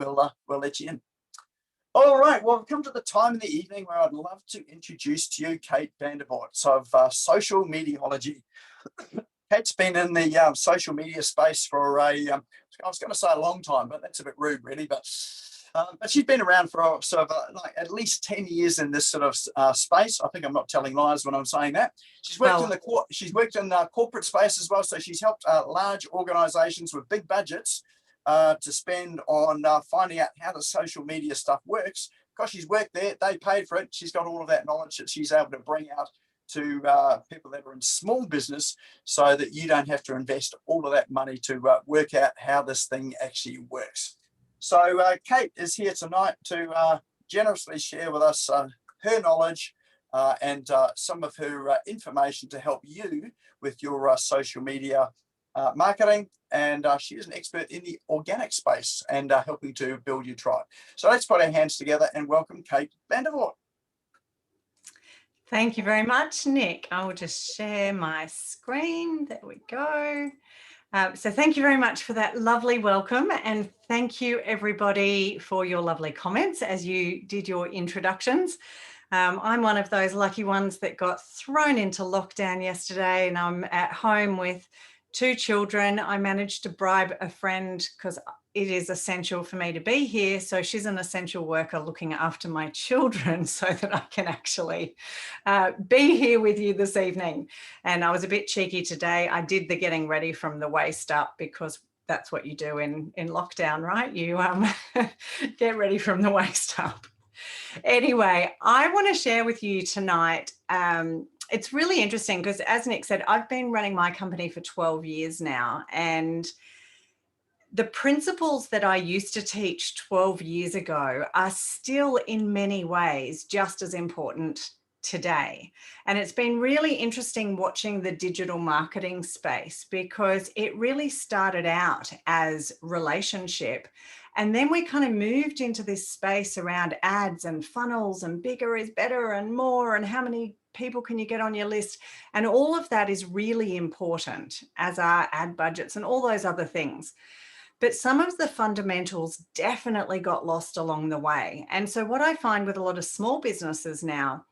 we'll let you in. All right, well, we've come to the time in the evening where I'd love to introduce to you Kate VanderVoort, so of Social Mediology. Kate's been in the social media space for I was going to say a long time, but that's a bit rude, really. But she's been around for sort of like at least 10 years in this sort of space. I think I'm not telling lies when I'm saying that. She's worked in the corporate space as well, so she's helped large organisations with big budgets to spend on finding out how the social media stuff works. Because she's worked there, they paid for it. She's got all of that knowledge that she's able to bring out to people that are in small business, so that you don't have to invest all of that money to work out how this thing actually works. So Kate is here tonight to generously share with us her knowledge and some of her information to help you with your social media marketing. And she is an expert in the organic space and helping to build your tribe. So let's put our hands together and welcome Kate VanderVoort. Thank you very much, Nick. I will just share my screen. There we go. So thank you very much for that lovely welcome, and thank you everybody for your lovely comments as you did your introductions. I'm one of those lucky ones that got thrown into lockdown yesterday, and I'm at home with 2 children. I managed to bribe a friend because it is essential for me to be here. So she's an essential worker looking after my children so that I can actually be here with you this evening. And I was a bit cheeky today. I did the getting ready from the waist up, because that's what you do in lockdown, right? You get ready from the waist up. Anyway, I want to share with you tonight, it's really interesting because, as Nick said, I've been running my company for 12 years now, and the principles that I used to teach 12 years ago are still in many ways just as important today. And it's been really interesting watching the digital marketing space, because it really started out as relationship. And then we kind of moved into this space around ads and funnels and bigger is better and more, and how many people can you get on your list? And all of that is really important, as are ad budgets and all those other things. But some of the fundamentals definitely got lost along the way. And so what I find with a lot of small businesses now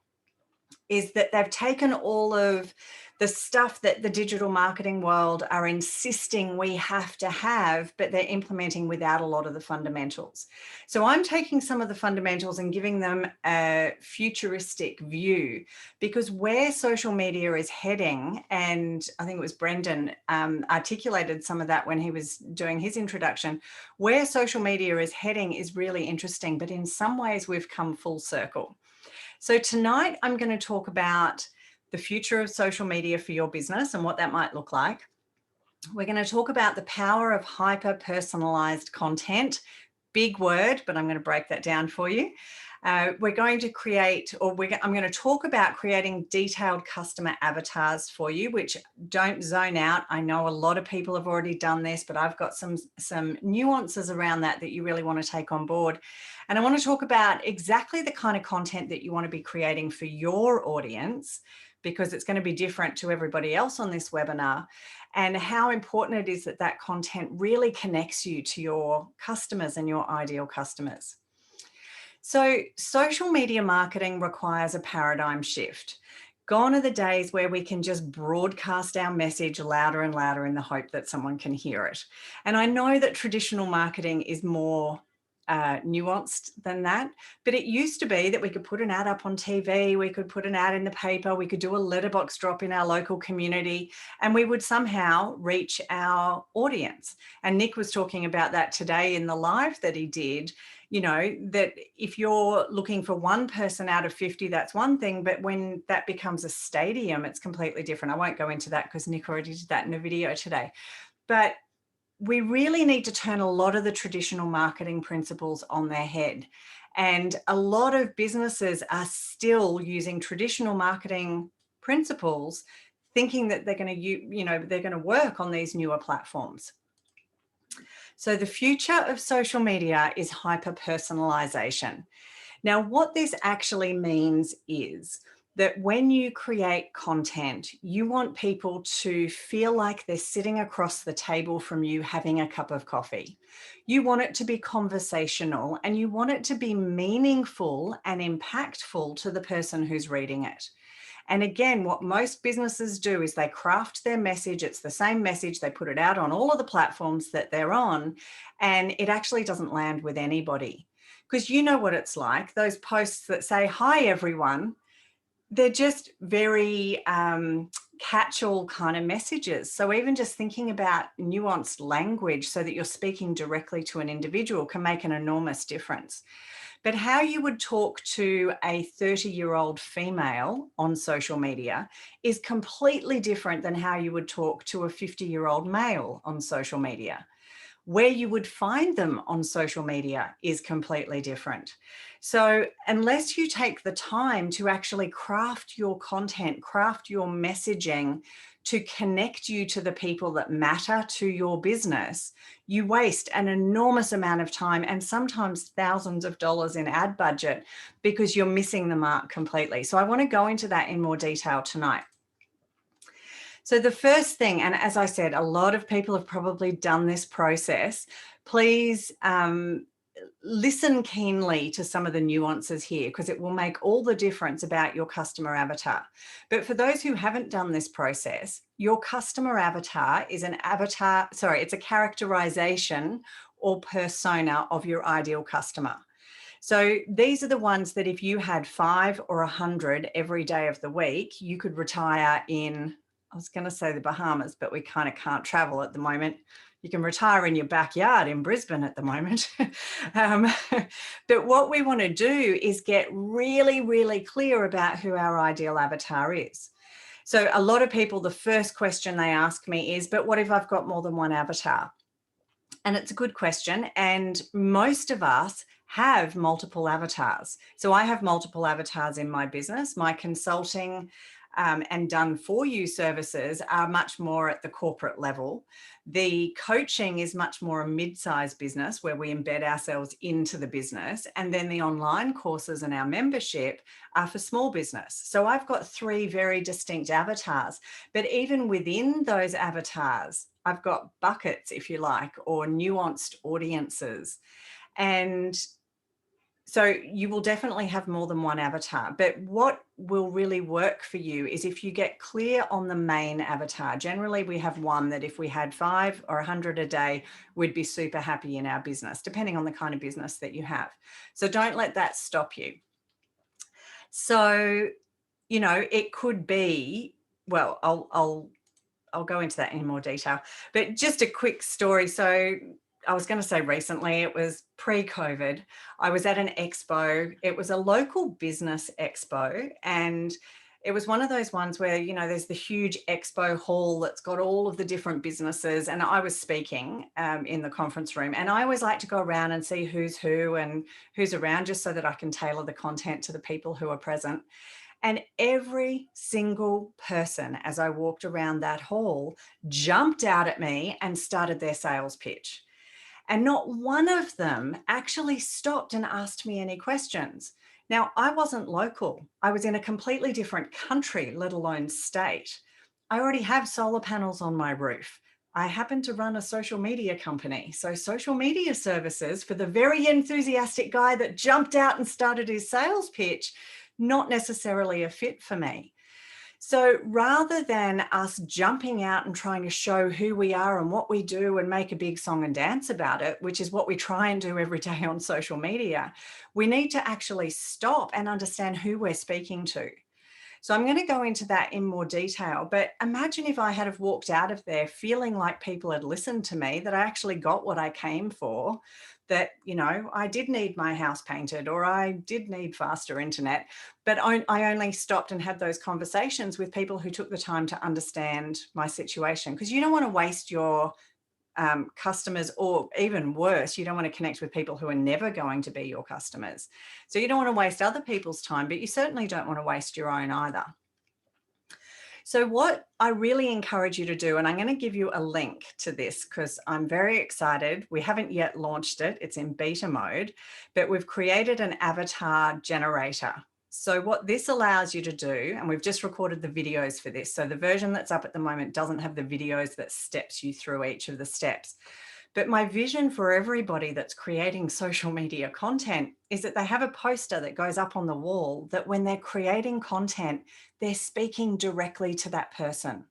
is that they've taken all of the stuff that the digital marketing world are insisting we have to have, but they're implementing without a lot of the fundamentals. So I'm taking some of the fundamentals and giving them a futuristic view, because where social media is heading, and I think it was Brendan articulated some of that when he was doing his introduction, where social media is heading is really interesting, but in some ways we've come full circle. So tonight I'm going to talk about the future of social media for your business and what that might look like. We're going to talk about the power of hyper-personalized content. Big word, but I'm going to break that down for you. We're going to create, I'm going to talk about creating detailed customer avatars for you, which don't zone out. I know a lot of people have already done this, but I've got some nuances around that you really want to take on board. And I want to talk about exactly the kind of content that you want to be creating for your audience, because it's going to be different to everybody else on this webinar, and how important it is that that content really connects you to your customers and your ideal customers. So social media marketing requires a paradigm shift. Gone are the days where we can just broadcast our message louder and louder in the hope that someone can hear it. And I know that traditional marketing is more nuanced than that, but it used to be that we could put an ad up on TV, we could put an ad in the paper, we could do a letterbox drop in our local community, and we would somehow reach our audience. And Nick was talking about that today in the live that he did, you know, that if you're looking for one person out of 50, that's one thing, but when that becomes a stadium, it's completely different. I won't go into that because Nick already did that in a video today. But we really need to turn a lot of the traditional marketing principles on their head. And a lot of businesses are still using traditional marketing principles, thinking that they're going to, they're going to work on these newer platforms. So the future of social media is hyper-personalisation. Now, what this actually means is that when you create content, you want people to feel like they're sitting across the table from you having a cup of coffee. You want it to be conversational and you want it to be meaningful and impactful to the person who's reading it. And again, what most businesses do is they craft their message. It's the same message. They put it out on all of the platforms that they're on, and it actually doesn't land with anybody. Because you know what it's like, those posts that say, "Hi, everyone," they're just very catch-all kind of messages. So even just thinking about nuanced language so that you're speaking directly to an individual can make an enormous difference. But how you would talk to a 30-year-old female on social media is completely different than how you would talk to a 50-year-old male on social media. Where you would find them on social media is completely different. So unless you take the time to actually craft your content, craft your messaging to connect you to the people that matter to your business, you waste an enormous amount of time and sometimes thousands of dollars in ad budget because you're missing the mark completely. So I want to go into that in more detail tonight. So the first thing, and as I said, a lot of people have probably done this process. Please listen keenly to some of the nuances here because it will make all the difference about your customer avatar. But for those who haven't done this process, your customer avatar is it's a characterization or persona of your ideal customer. So these are the ones that if you had 5 or 100 every day of the week, you could retire in, I was going to say the Bahamas, but we kind of can't travel at the moment. You can retire in your backyard in Brisbane at the moment. But what we want to do is get really, really clear about who our ideal avatar is. So a lot of people, the first question they ask me is, but what if I've got more than one avatar? And it's a good question. And most of us have multiple avatars. So I have multiple avatars in my business. My consulting and done for you services are much more at the corporate level. The coaching is much more a mid-sized business where we embed ourselves into the business. And then the online courses and our membership are for small business. So I've got 3 very distinct avatars, but even within those avatars, I've got buckets, if you like, or nuanced audiences. And so you will definitely have more than one avatar, but what will really work for you is if you get clear on the main avatar. Generally, we have one that if we had 5 or 100 a day, we'd be super happy in our business, depending on the kind of business that you have. So don't let that stop you. So, it could be, well, I'll go into that in more detail, but just a quick story. So I was going to say recently, it was pre-COVID. I was at an expo. It was a local business expo. And it was one of those ones where, there's the huge expo hall that's got all of the different businesses. And I was speaking in the conference room. And I always like to go around and see who's who and who's around just so that I can tailor the content to the people who are present. And every single person, as I walked around that hall, jumped out at me and started their sales pitch. And not one of them actually stopped and asked me any questions. Now, I wasn't local. I was in a completely different country, let alone state. I already have solar panels on my roof. I happen to run a social media company. So social media services for the very enthusiastic guy that jumped out and started his sales pitch, not necessarily a fit for me. So rather than us jumping out and trying to show who we are and what we do and make a big song and dance about it, which is what we try and do every day on social media, we need to actually stop and understand who we're speaking to. So I'm going to go into that in more detail, but imagine if I had have walked out of there feeling like people had listened to me, that I actually got what I came for, that, I did need my house painted or I did need faster internet, but I only stopped and had those conversations with people who took the time to understand my situation, because you don't want to waste your customers, or even worse, you don't want to connect with people who are never going to be your customers. So you don't want to waste other people's time, but you certainly don't want to waste your own either. So what I really encourage you to do, and I'm going to give you a link to this because I'm very excited. We haven't yet launched it. It's in beta mode, but we've created an avatar generator. So what this allows you to do, and we've just recorded the videos for this. So the version that's up at the moment doesn't have the videos that steps you through each of the steps. But my vision for everybody that's creating social media content is that they have a poster that goes up on the wall that when they're creating content, they're speaking directly to that person.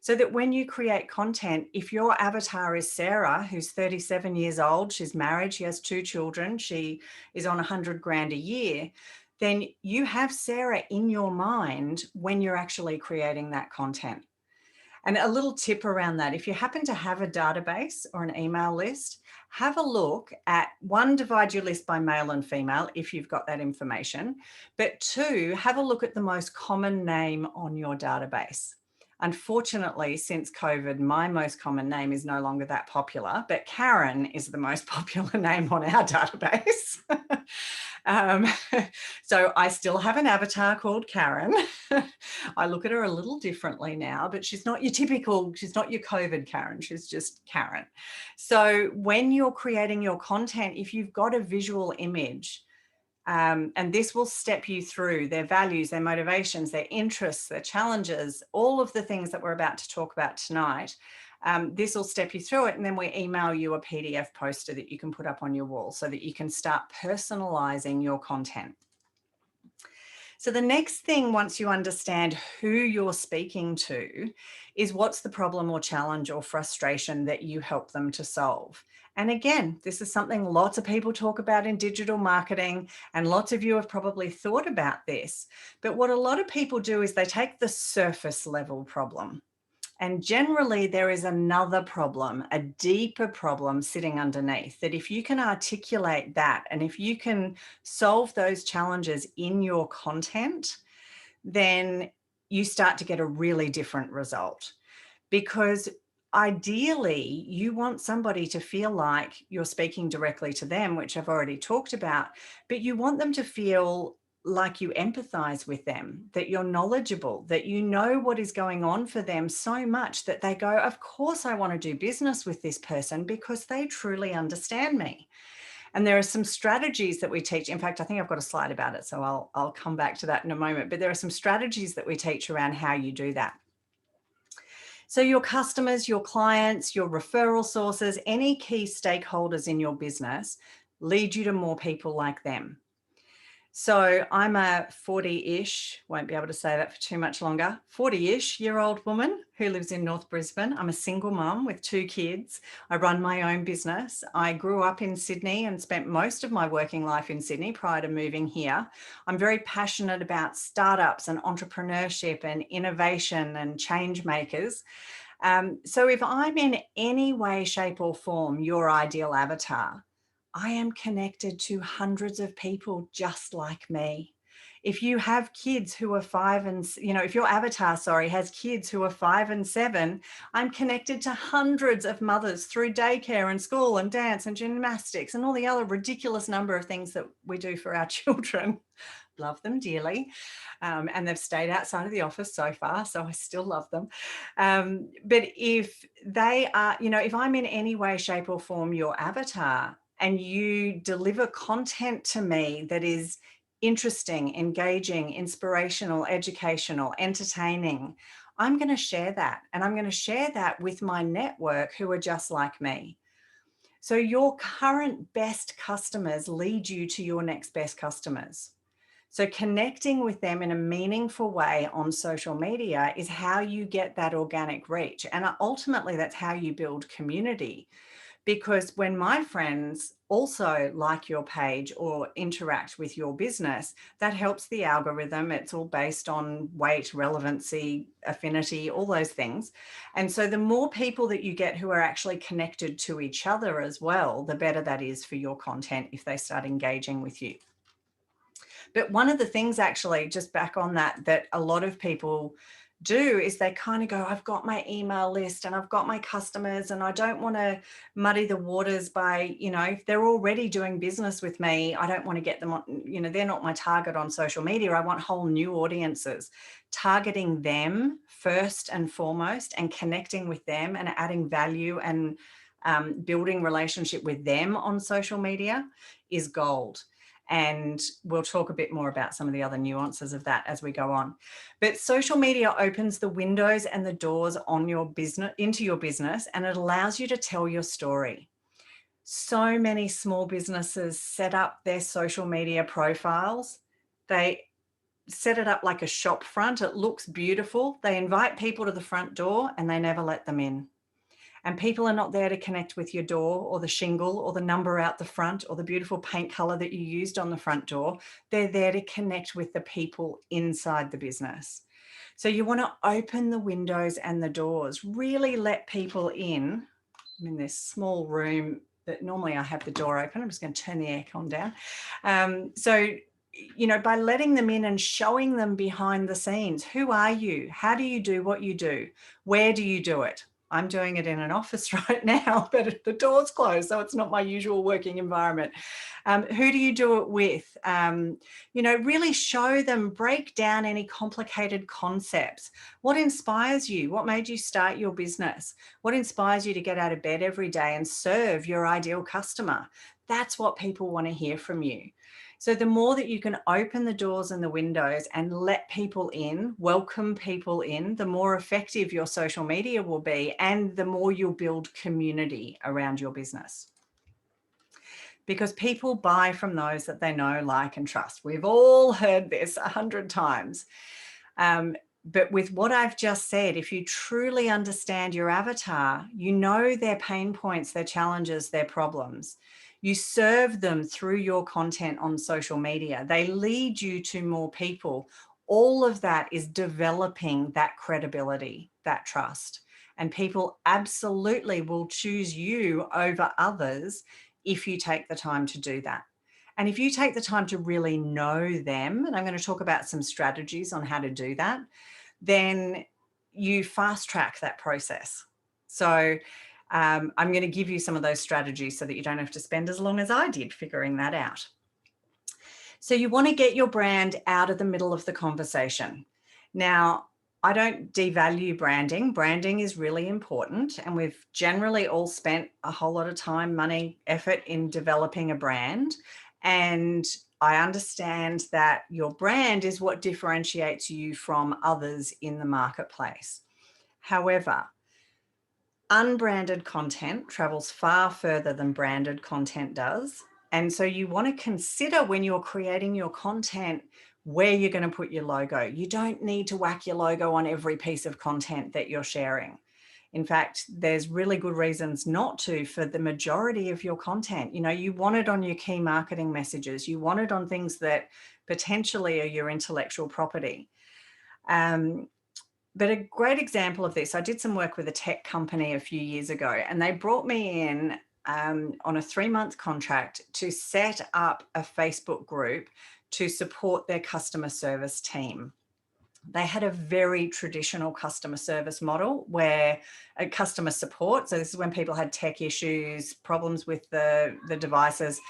So that when you create content, if your avatar is Sarah, who's 37 years old, she's married, she has 2 children, she is on 100 grand a year, then you have Sarah in your mind when you're actually creating that content. And a little tip around that, if you happen to have a database or an email list, have a look at, 1, divide your list by male and female if you've got that information, but 2, have a look at the most common name on your database. Unfortunately, since COVID, my most common name is no longer that popular, but Karen is the most popular name on our database. So I still have an avatar called Karen. I look at her a little differently now, but she's not your typical, she's not your COVID Karen, she's just Karen. So when you're creating your content, if you've got a visual image, and this will step you through their values, their motivations, their interests, their challenges, all of the things that we're about to talk about tonight. This will step you through it, and then we email you a PDF poster that you can put up on your wall so that you can start personalizing your content. So the next thing, once you understand who you're speaking to, is what's the problem or challenge or frustration that you help them to solve. And again, this is something lots of people talk about in digital marketing, and lots of you have probably thought about this. But what a lot of people do is they take the surface level problem. And generally there is another problem, a deeper problem sitting underneath, that if you can articulate that, and if you can solve those challenges in your content, then you start to get a really different result. Because ideally you want somebody to feel like you're speaking directly to them, which I've already talked about, but you want them to feel like you empathize with them, that you're knowledgeable, that you know what is going on for them so much that they go, of course I want to do business with this person because they truly understand me. And there are some strategies that we teach. In fact, I think I've got a slide about it, so I'll come back to that in a moment. But there are some strategies that we teach around how you do that. So your customers, your clients, your referral sources, any key stakeholders in your business lead you to more people like them. So I'm a 40-ish, won't be able to say that for too much longer, 40-ish year old woman who lives in North Brisbane. I'm a single mum with 2 kids. I run my own business. I grew up in Sydney and spent most of my working life in Sydney prior to moving here. I'm very passionate about startups and entrepreneurship and innovation and change makers. So if I'm in any way, shape or form your ideal avatar, I am connected to hundreds of people just like me. If you have kids who are 5 and, if your avatar, has kids who are 5 and 7, I'm connected to hundreds of mothers through daycare and school and dance and gymnastics and all the other ridiculous number of things that we do for our children. Love them dearly. And they've stayed outside of the office so far, so I still love them. But if they are, if I'm in any way, shape or form your avatar, and you deliver content to me that is interesting, engaging, inspirational, educational, entertaining, I'm going to share that. And I'm going to share that with my network who are just like me. So your current best customers lead you to your next best customers. So connecting with them in a meaningful way on social media is how you get that organic reach. And ultimately, that's how you build community. Because when my friends also like your page or interact with your business, that helps the algorithm. It's all based on weight, relevancy, affinity, all those things. And so the more people that you get who are actually connected to each other as well, the better that is for your content if they start engaging with you. But one of the things actually, just back on that, that a lot of people do is they kind of go, I've got my email list and I've got my customers and I don't want to muddy the waters by, if they're already doing business with me, I don't want to get them on, they're not my target on social media. I want whole new audiences. Targeting them first and foremost and connecting with them and adding value and building relationship with them on social media is gold. And we'll talk a bit more about some of the other nuances of that as we go on. But social media opens the windows and the doors on your business, into your business, and it allows you to tell your story. So many small businesses set up their social media profiles. They set it up like a shop front. It looks beautiful. They invite people to the front door and they never let them in. And people are not there to connect with your door or the shingle or the number out the front or the beautiful paint color that you used on the front door. They're there to connect with the people inside the business. So you want to open the windows and the doors, really let people in. I'm in this small room that normally I have the door open. I'm just going to turn the aircon down. So, you know, by letting them in and showing them behind the scenes, who are you? How do you do what you do? Where do you do it? I'm doing it in an office right now, but the door's closed, so it's not my usual working environment. Who do you do it with? You know, really show them, break down any complicated concepts. What inspires you? What made you start your business? What inspires you to get out of bed every day and serve your ideal customer? That's what people want to hear from you. So the more that you can open the doors and the windows and let people in, welcome people in, the more effective your social media will be, and the more you'll build community around your business. Because people buy from those that they know, like, and trust. We've all heard this 100 times. But with what I've just said, if you truly understand your avatar, you know their pain points, their challenges, their problems. You serve them through your content on social media. They lead you to more people. All of that is developing that credibility, that trust. And people absolutely will choose you over others if you take the time to do that. And if you take the time to really know them, and I'm going to talk about some strategies on how to do that, then you fast track that process. So I'm going to give you some of those strategies so that you don't have to spend as long as I did figuring that out. So you want to get your brand out of the middle of the conversation. Now, I don't devalue branding. Branding is really important, and we've generally all spent a whole lot of time, money, effort in developing a brand. And I understand that your brand is what differentiates you from others in the marketplace. However, unbranded content travels far further than branded content does. And so you want to consider when you're creating your content where you're going to put your logo. You don't need to whack your logo on every piece of content that you're sharing. In fact, there's really good reasons not to for the majority of your content. You know, you want it on your key marketing messages. You want it on things that potentially are your intellectual property. But a great example of this, I did some work with a tech company a few years ago, and they brought me in on a 3-month contract to set up a Facebook group to support their customer service team. They had a very traditional customer service model where customer support, so this is when people had tech issues, problems with the devices,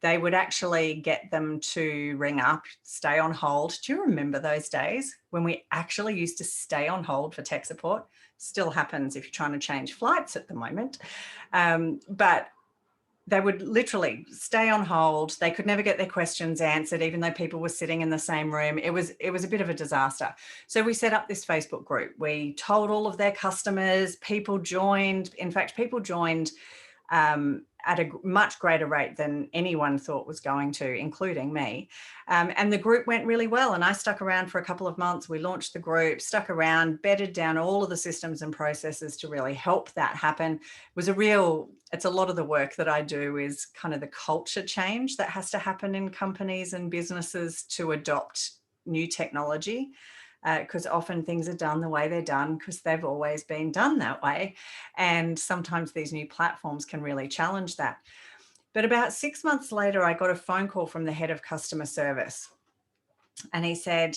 they would actually get them to ring up, stay on hold. Do you remember those days when we actually used to stay on hold for tech support? Still happens if you're trying to change flights at the moment. But they would literally stay on hold. They could never get their questions answered, even though people were sitting in the same room. It was a bit of a disaster. So we set up this Facebook group. We told all of their customers, people joined. In fact, people joined at a much greater rate than anyone thought was going to, including me. And the group went really well. And I stuck around for a couple of months. We launched the group, stuck around, bedded down all of the systems and processes to really help that happen. It was it's a lot of the work that I do is kind of the culture change that has to happen in companies and businesses to adopt new technology. Because often things are done the way they're done because they've always been done that way. And sometimes these new platforms can really challenge that. But about 6 months later, I got a phone call from the head of customer service. And he said,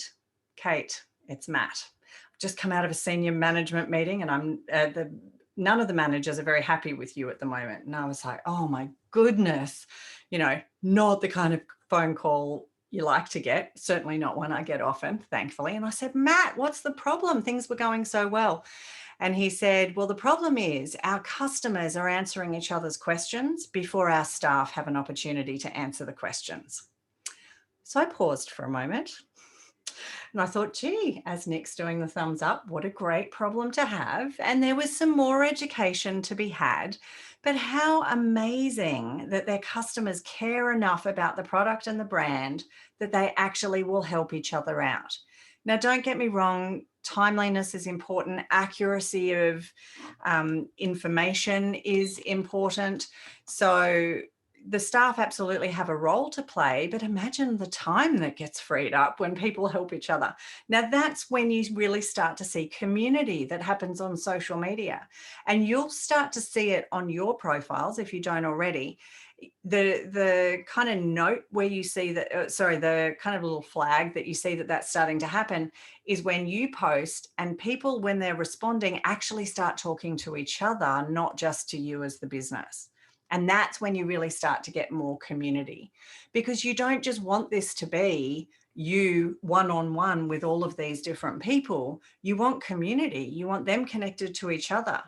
Kate, it's Matt. I've just come out of a senior management meeting and none of the managers are very happy with you at the moment. And I was like, oh my goodness, not the kind of phone call you like to get, certainly not one I get often, thankfully. And I said, Matt, what's the problem? Things were going so well. And he said, well, the problem is our customers are answering each other's questions before our staff have an opportunity to answer the questions. So I paused for a moment and I thought, gee, as Nick's doing the thumbs up, what a great problem to have. And there was some more education to be had, but how amazing that their customers care enough about the product and the brand that they actually will help each other out. Now, don't get me wrong, timeliness is important, accuracy of information is important. So the staff absolutely have a role to play, but imagine the time that gets freed up when people help each other. Now, that's when you really start to see community that happens on social media, and you'll start to see it on your profiles if you don't already. The kind of note where you see that, the kind of little flag that you see that that's starting to happen is when you post and people, when they're responding, actually start talking to each other, not just to you as the business. And that's when you really start to get more community, because you don't just want this to be you one-on-one with all of these different people. You want community. You want them connected to each other.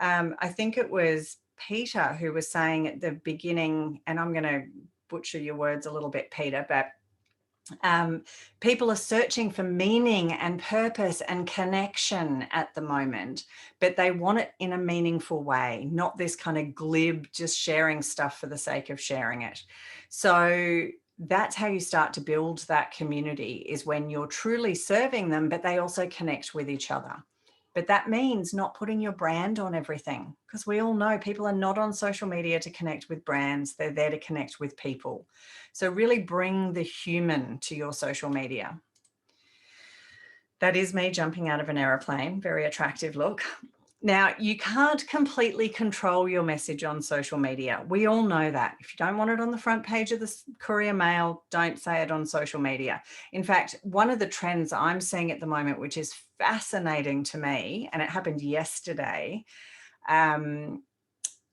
I think it was Peter who was saying at the beginning, and I'm going to butcher your words a little bit, Peter, but people are searching for meaning and purpose and connection at the moment, but they want it in a meaningful way, not this kind of glib, just sharing stuff for the sake of sharing it. So that's how you start to build that community, is when you're truly serving them, but they also connect with each other. But that means not putting your brand on everything, because we all know people are not on social media to connect with brands. They're there to connect with people. So really bring the human to your social media. That is me jumping out of an aeroplane. Very attractive look. Now, you can't completely control your message on social media. We all know that. If you don't want it on the front page of the Courier Mail, don't say it on social media. In fact, one of the trends I'm seeing at the moment, which is fascinating to me, and it happened yesterday,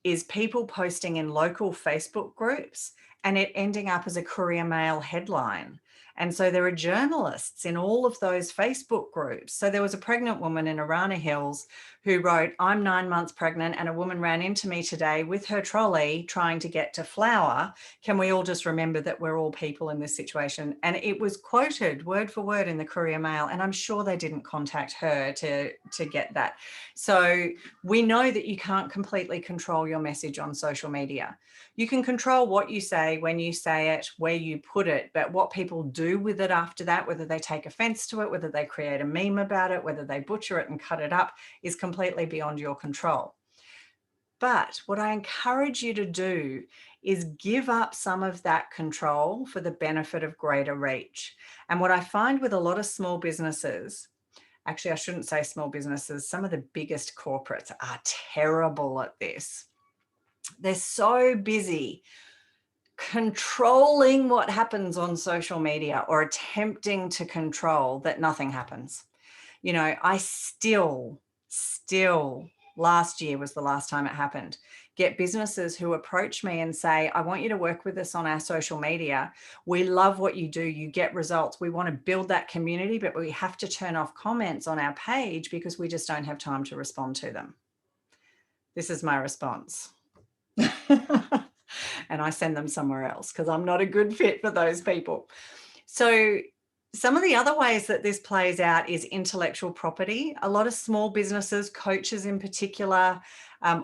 is people posting in local Facebook groups and it ending up as a Courier Mail headline. And so there are journalists in all of those Facebook groups. So there was a pregnant woman in Arana Hills who wrote, "I'm 9 months pregnant and a woman ran into me today with her trolley trying to get to flour. Can we all just remember that we're all people in this situation?" And it was quoted word for word in the Courier Mail. And I'm sure they didn't contact her to get that. So we know that you can't completely control your message on social media. You can control what you say, when you say it, where you put it, but what people do with it after that, whether they take offense to it, whether they create a meme about it, whether they butcher it and cut it up, is completely beyond your control. But what I encourage you to do is give up some of that control for the benefit of greater reach. And what I find with a lot of small businesses, actually, I shouldn't say small businesses, some of the biggest corporates are terrible at this. They're so busy controlling what happens on social media or attempting to control that nothing happens. You know, I still, last year was the last time it happened, get businesses who approach me and say, "I want you to work with us on our social media. We love what you do. You get results. We want to build that community, but we have to turn off comments on our page because we just don't have time to respond to them." This is my response. And I send them somewhere else because I'm not a good fit for those people. So some of the other ways that this plays out is intellectual property. A lot of small businesses, coaches in particular,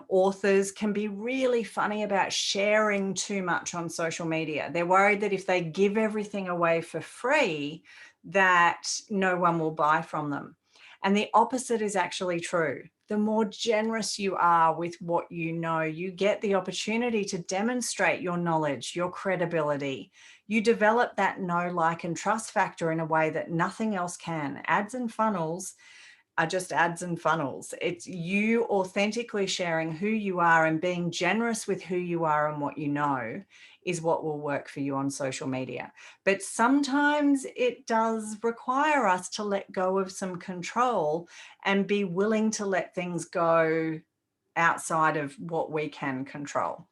authors can be really funny about sharing too much on social media. They're worried that if they give everything away for free, that no one will buy from them. And the opposite is actually true. The more generous you are with what you know, you get the opportunity to demonstrate your knowledge, your credibility. You develop that know, like, and trust factor in a way that nothing else can. Ads and funnels are just ads and funnels. It's you authentically sharing who you are and being generous with who you are and what you know is what will work for you on social media. But sometimes it does require us to let go of some control and be willing to let things go outside of what we can control.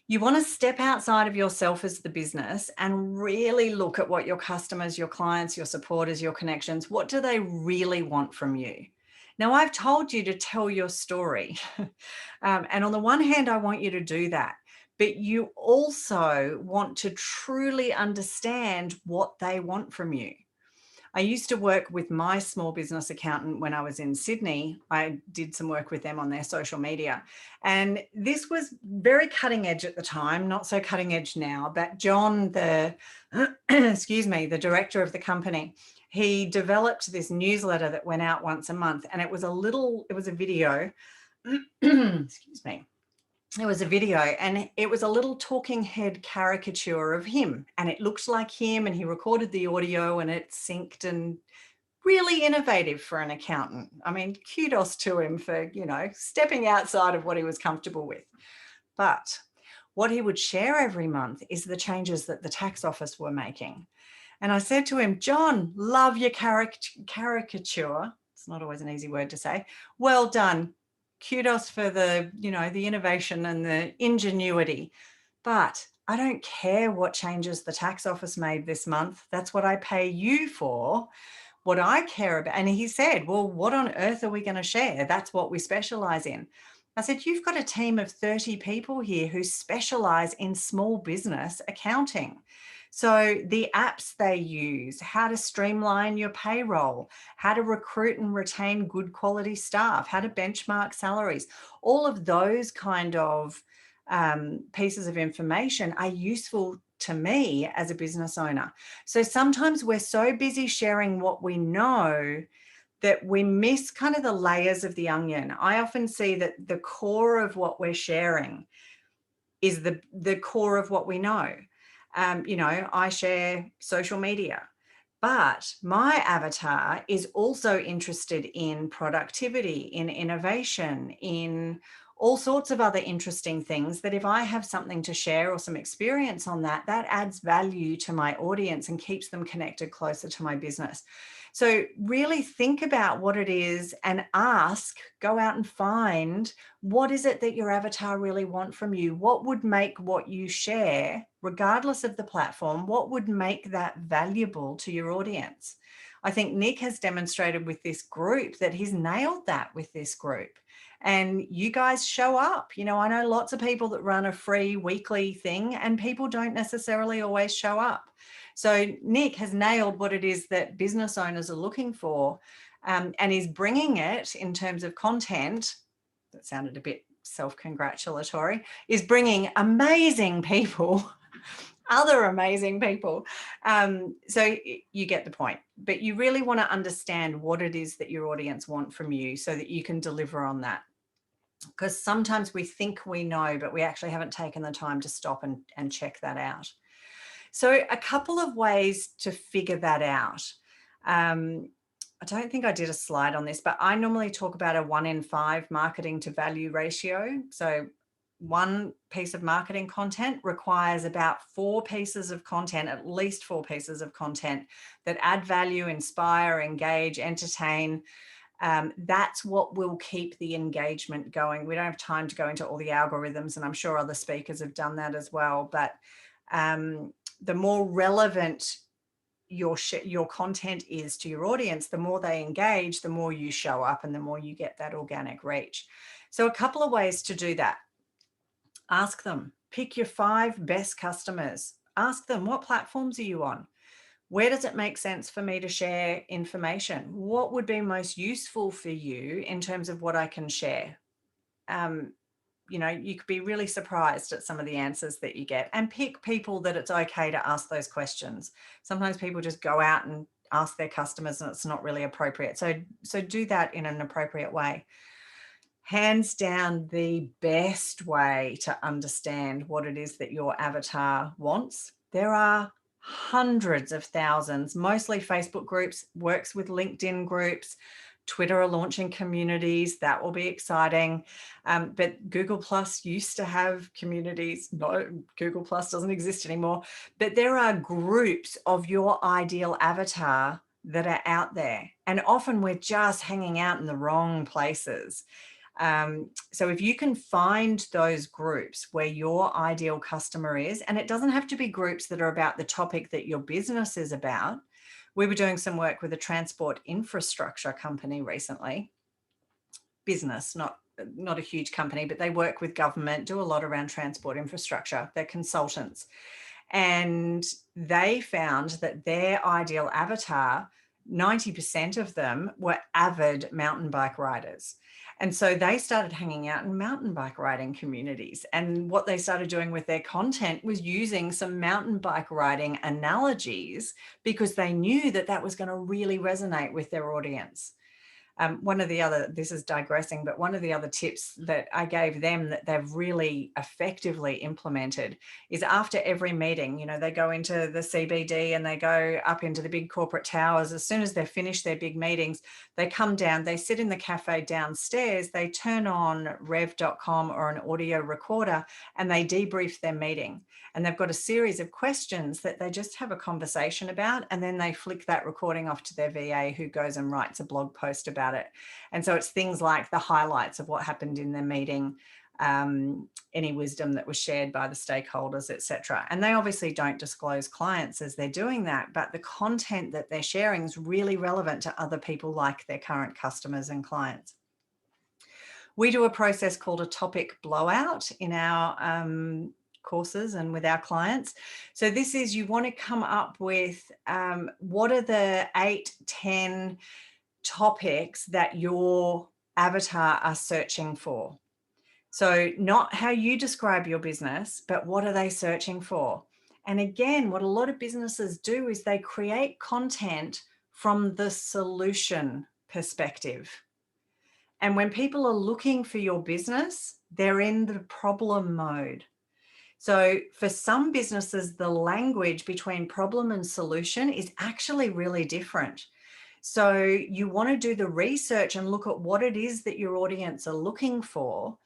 You want to step outside of yourself as the business and really look at what your customers, your clients, your supporters, your connections, what do they really want from you? Now, I've told you to tell your story. And on the one hand, I want you to do that. but you also want to truly understand what they want from you. I used to work with my small business accountant when I was in Sydney. I did some work with them on their social media. And this was very cutting edge at the time, not so cutting edge now. But John, the, excuse me, the director of the company, he developed this newsletter that went out once a month. And it was a video, excuse me. It was a video, and it was a little talking head caricature of him, and it looked like him, and he recorded the audio and it synced, and really innovative for an accountant. I mean, kudos to him for, stepping outside of what he was comfortable with. But what he would share every month is the changes that the tax office were making. And I said to him, John, love your caricature. It's not always an easy word to say. Well done. Kudos for the, the innovation and the ingenuity. But I don't care what changes the tax office made this month. That's what I pay you for. What I care about. And he said, well, what on earth are we going to share? That's what we specialize in. I said, you've got a team of 30 people here who specialize in small business accounting. So the apps they use, how to streamline your payroll, how to recruit and retain good quality staff, how to benchmark salaries, all of those kind of pieces of information are useful to me as a business owner. So sometimes we're so busy sharing what we know that we miss kind of the layers of the onion. I often see that the core of what we're sharing is the core of what we know. I share social media, but my avatar is also interested in productivity, in innovation, in all sorts of other interesting things that if I have something to share or some experience on that, that adds value to my audience and keeps them connected closer to my business. So really think about what it is and go out and find, what is it that your avatar really want from you? What would make what you share, regardless of the platform, what would make that valuable to your audience? I think Nick has demonstrated with this group that he's nailed that with this group. And you guys show up. I know lots of people that run a free weekly thing and people don't necessarily always show up. So Nick has nailed what it is that business owners are looking for, and he's bringing it in terms of content. That sounded a bit self-congratulatory. Is bringing amazing people, other amazing people. So you get the point, but you really want to understand what it is that your audience want from you so that you can deliver on that. Because sometimes we think we know, but we actually haven't taken the time to stop and check that out. So a couple of ways to figure that out. I don't think I did a slide on this, but I normally talk about a 1 in 5 marketing to value ratio. So one piece of marketing content requires about 4 pieces of content, at least 4 pieces of content that add value, inspire, engage, entertain. That's what will keep the engagement going. We don't have time to go into all the algorithms, and I'm sure other speakers have done that as well. But the more relevant your content is to your audience, the more they engage, the more you show up and the more you get that organic reach. So a couple of ways to do that. Ask them, pick your 5 best customers. Ask them, what platforms are you on? Where does it make sense for me to share information? What would be most useful for you in terms of what I can share? You could be really surprised at some of the answers that you get, and pick people that it's okay to ask those questions. Sometimes people just go out and ask their customers and it's not really appropriate. So do that in an appropriate way. Hands down, the best way to understand what it is that your avatar wants. There are hundreds of thousands, mostly Facebook groups, works with LinkedIn groups. Twitter are launching communities. That will be exciting. But Google Plus used to have communities. No, Google Plus doesn't exist anymore. But there are groups of your ideal avatar that are out there. And often we're just hanging out in the wrong places. So if you can find those groups where your ideal customer is, and it doesn't have to be groups that are about the topic that your business is about. We were doing some work with a transport infrastructure company recently, business, not not a huge company, but they work with government, do a lot around transport infrastructure. They're consultants. And they found that their ideal avatar, 90% of them were avid mountain bike riders. And so they started hanging out in mountain bike riding communities. And what they started doing with their content was using some mountain bike riding analogies, because they knew that that was going to really resonate with their audience. One of the other, this is digressing, but one of the other tips that I gave them that they've really effectively implemented is after every meeting, you know, they go into the CBD and they go up into the big corporate towers. As soon as they've finished their big meetings, they come down, they sit in the cafe downstairs, they turn on rev.com or an audio recorder, and they debrief their meeting. And they've got a series of questions that they just have a conversation about, and then they flick that recording off to their VA, who goes and writes a blog post about it. And so it's things like the highlights of what happened in their meeting, any wisdom that was shared by the stakeholders, etc. And they obviously don't disclose clients as they're doing that, but the content that they're sharing is really relevant to other people, like their current customers and clients. We do a process called a topic blowout in our courses and with our clients. So this is, you want to come up with what are the 8-10 topics that your avatar are searching for. So not how you describe your business, but what are they searching for? And again, what a lot of businesses do is they create content from the solution perspective. And when people are looking for your business, they're in the problem mode. So for some businesses, the language between problem and solution is actually really different. So you want to do the research and look at what it is that your audience are looking for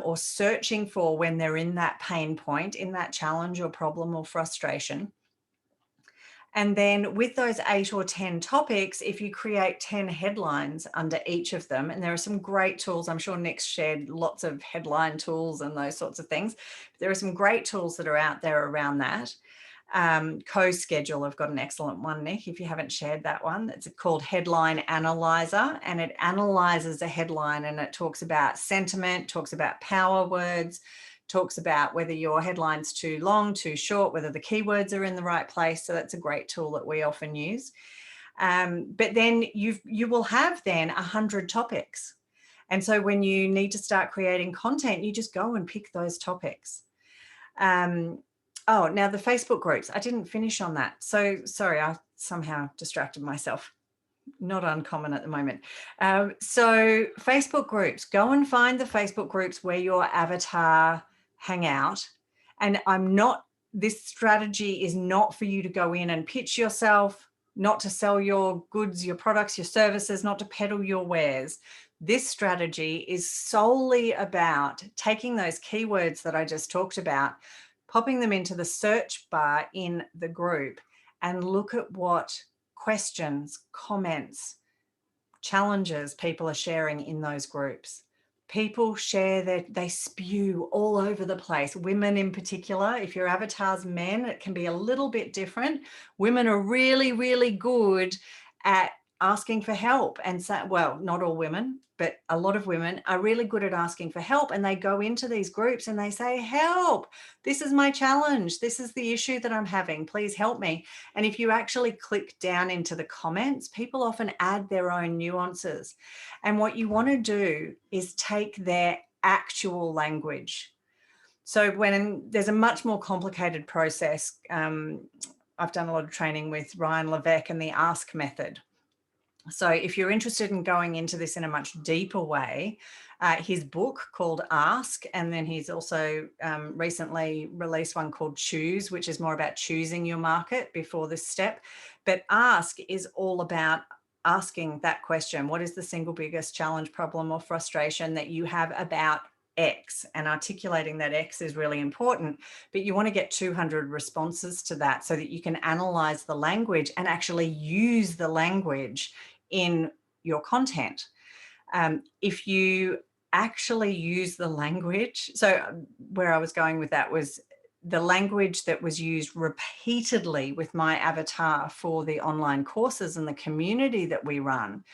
or searching for when they're in that pain point, in that challenge or problem or frustration. And then with those 8 or 10 topics, if you create 10 headlines under each of them, and there are some great tools, I'm sure Nick's shared lots of headline tools and those sorts of things. There are some great tools that are out there around that. Co-Schedule, I've got an excellent one, Nick, if you haven't shared that one. It's called Headline Analyzer, and it analyzes a headline, and it talks about sentiment, talks about power words, talks about whether your headline's too long, too short, whether the keywords are in the right place. So that's a great tool that we often use. But then you will have then 100 topics. And so when you need to start creating content, you just go and pick those topics. Oh, now the Facebook groups, I didn't finish on that. So sorry, I somehow distracted myself. Not uncommon at the moment. So Facebook groups, go and find the Facebook groups where your avatar hang out. And this strategy is not for you to go in and pitch yourself, not to sell your goods, your products, your services, not to peddle your wares. This strategy is solely about taking those keywords that I just talked about, popping them into the search bar in the group, and look at what questions, comments, challenges people are sharing in those groups. People share they spew all over the place. Women in particular, if your avatar's men, it can be a little bit different. Women are really, really good at asking for help. And so, well, not all women, but a lot of women are really good at asking for help. And they go into these groups and they say, help, this is my challenge. This is the issue that I'm having. Please help me. And if you actually click down into the comments, people often add their own nuances. And what you want to do is take their actual language. So when there's a much more complicated process, I've done a lot of training with Ryan Levesque and the ASK method. So if you're interested in going into this in a much deeper way, his book called Ask, and then he's also recently released one called Choose, which is more about choosing your market before this step. But Ask is all about asking that question. What is the single biggest challenge, problem, or frustration that you have about X? And articulating that X is really important, but you want to get 200 responses to that so that you can analyze the language and actually use the language in your content. If you actually use the language, so where I was going with that was the language that was used repeatedly with my avatar for the online courses and the community that we run.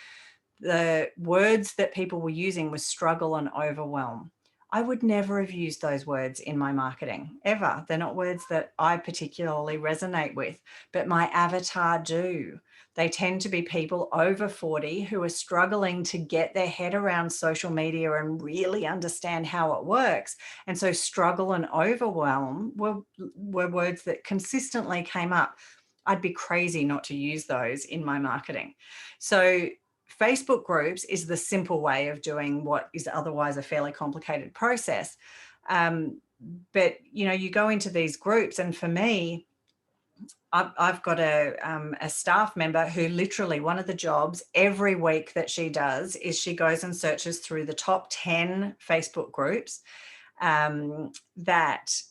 the words that people were using was struggle and overwhelm. I would never have used those words in my marketing, ever. They're not words that I particularly resonate with, but my avatar do. They tend to be people over 40 who are struggling to get their head around social media and really understand how it works. And so struggle and overwhelm were words that consistently came up. I'd be crazy not to use those in my marketing. So Facebook groups is the simple way of doing what is otherwise a fairly complicated process. But, you know, you go into these groups, and for me, I've got a staff member who literally, one of the jobs every week that she does is she goes and searches through the top 10 Facebook groups that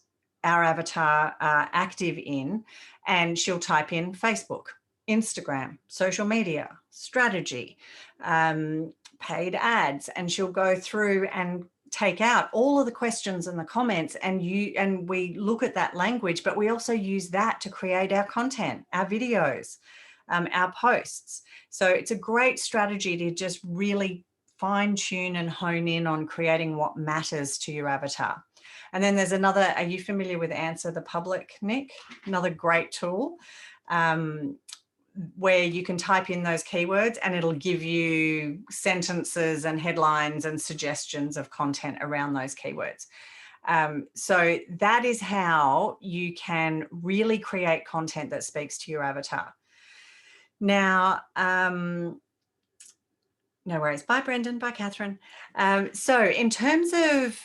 our avatar are active in, and she'll type in Facebook, Instagram, social media, strategy, paid ads, and she'll go through and take out all of the questions and the comments, and we look at that language, but we also use that to create our content, our videos, our posts. So it's a great strategy to just really fine tune and hone in on creating what matters to your avatar. And then there's another, are you familiar with Answer the Public, Nick? Another great tool where you can type in those keywords and it'll give you sentences and headlines and suggestions of content around those keywords. So that is how you can really create content that speaks to your avatar. Now, no worries. Bye, Brendan. Bye, Catherine. So in terms of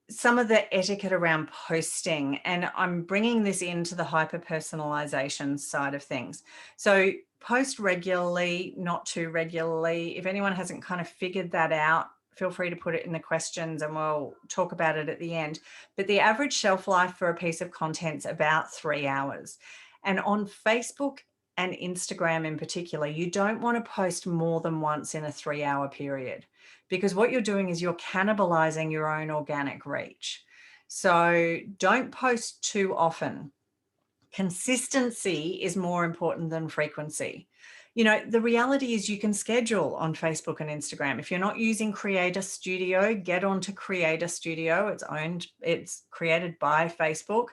some of the etiquette around posting, and I'm bringing this into the hyper-personalisation side of things. So post regularly, not too regularly. If anyone hasn't kind of figured that out, feel free to put it in the questions and we'll talk about it at the end. But the average shelf life for a piece of content is about 3 hours. And on Facebook and Instagram in particular, you don't want to post more than once in a 3-hour period, because what you're doing is you're cannibalizing your own organic reach. So don't post too often. Consistency is more important than frequency. You know, the reality is you can schedule on Facebook and Instagram. If you're not using Creator Studio, get onto Creator Studio. It's created by Facebook.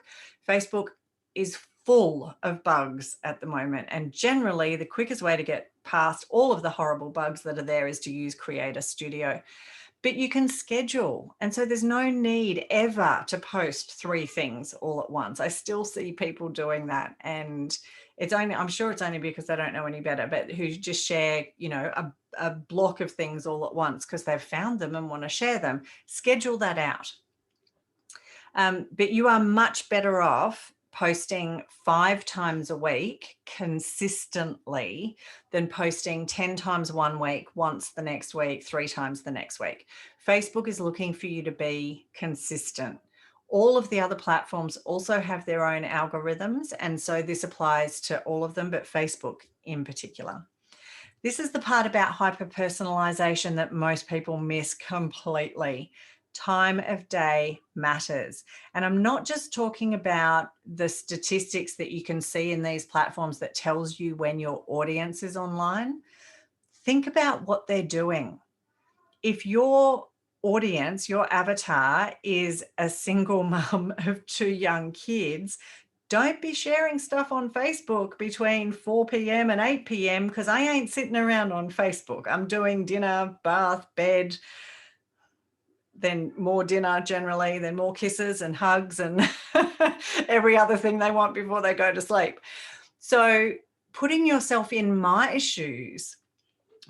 Facebook is full of bugs at the moment. And generally, the quickest way to get past all of the horrible bugs that are there is to use Creator Studio. But you can schedule. And so there's no need ever to post 3 things all at once. I still see people doing that. And I'm sure it's only because they don't know any better, but who just share, you know, a block of things all at once because they've found them and want to share them. Schedule that out. But you are much better off posting 5 times a week consistently than posting 10 times one week, once the next week, 3 times the next week. Facebook is looking for you to be consistent. All of the other platforms also have their own algorithms, and so this applies to all of them, but Facebook in particular. This is the part about hyper-personalisation that most people miss completely. Time of day matters. And I'm not just talking about the statistics that you can see in these platforms that tells you when your audience is online. Think about what they're doing. If your audience, your avatar, is a single mum of 2 young kids, don't be sharing stuff on Facebook between 4 p.m. and 8 p.m. because I ain't sitting around on Facebook. I'm doing dinner, bath, bed, then more dinner generally, then more kisses and hugs and every other thing they want before they go to sleep. So putting yourself in my shoes,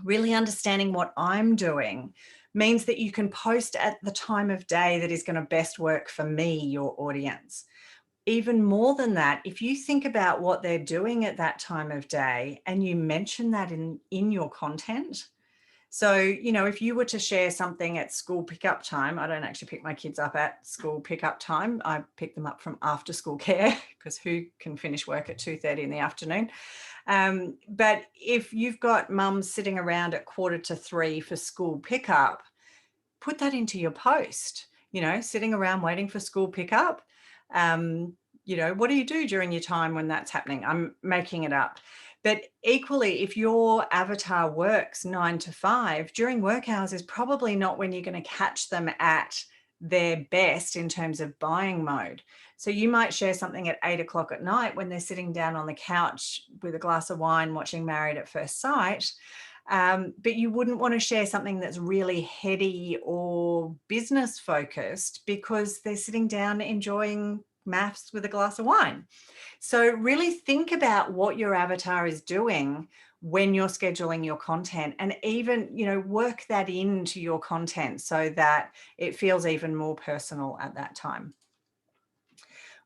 really understanding what I'm doing, means that you can post at the time of day that is going to best work for me, your audience. Even more than that, if you think about what they're doing at that time of day and you mention that in your content. So, you know, if you were to share something at school pickup time, I don't actually pick my kids up at school pickup time. I pick them up from after school care because who can finish work at 2:30 in the afternoon? But if you've got mums sitting around at 2:45 for school pickup, put that into your post, you know, sitting around waiting for school pickup. You know, what do you do during your time when that's happening? I'm making it up. But equally, if your avatar works 9 to 5, during work hours is probably not when you're going to catch them at their best in terms of buying mode. So you might share something at 8 o'clock at night when they're sitting down on the couch with a glass of wine watching Married at First Sight. But you wouldn't want to share something that's really heady or business focused because they're sitting down enjoying maths with a glass of wine. So really think about what your avatar is doing when you're scheduling your content, and even, work that into your content so that it feels even more personal at that time.